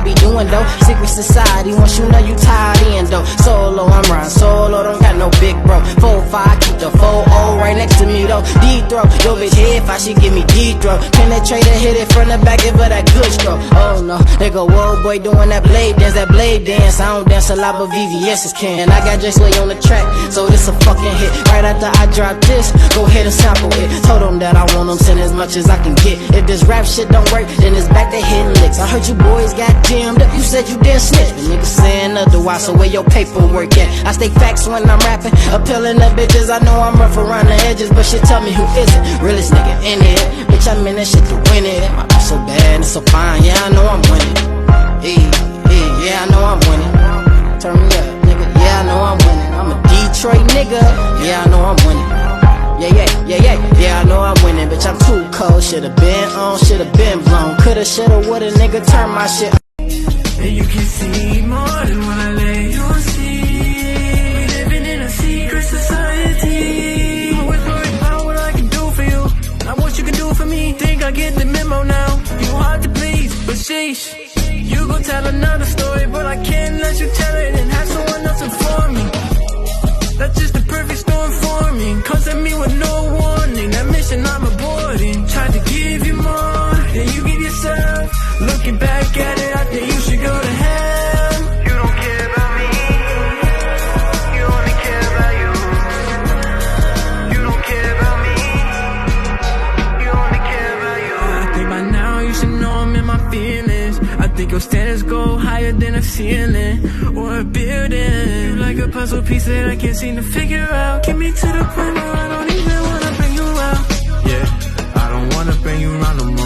be doing though. Secret society, once you know you tied in though. Solo, I'm riding solo, don't got no big bro. 4-5, keep the 4-0 right next to me though. D-throw, yo bitch head if I should give me D-throw. Penetrate and hit it from the back, give her that good stroke. Oh no, they go, whoa boy doing that blade dance, that blade dance. I don't dance a lot, but VVS's can. I got Just Lay on the track, so this a fucking hit. Right after I drop this, go ahead and sample it. Told them that I want them send as much as I can get. If this rap shit don't work, then it's back to hitting licks. I heard you boys got jammed up, you said you didn't snitch. The niggas saying otherwise, so where your paperwork at? I stay facts when I'm rapping, appealing to bitches. I know I'm rough around the edges, but shit tell me who is it? Realest nigga in it. Bitch, I'm in that shit to win it. My life so bad and so fine, yeah, I know I'm winning. Yeah, I know I'm winning. Turn me up, nigga, yeah, I know I'm winning. I'm a Detroit nigga, yeah, I know I'm winning. Yeah, I know I'm winning, bitch, I'm too cold. Should've been on, should've been blown. Coulda, shoulda, woulda, nigga, turn my shit. And you can see more than what I let you see. Living in a secret society. Always worried about what I can do for you, not what you can do for me. Think I get the memo now. You hard to please, but sheesh. You gon' tell another story, but I can't let you tell it and have someone else inform me. That's just the perfect storm for me. Comes at me with no warning. That mission I'm aborting. Tried to give you more than you give yourself. Looking back at it, I think you should go to hell. You don't care about me. You only care about you. You don't care about me. You only care about you. I think by now you should know I'm in my feelings. I think your standards go higher than a ceiling or a building. You like a puzzle piece that I can't seem to figure out. Get me to the point where I don't even wanna bring you out. Yeah, I don't wanna bring you around no more.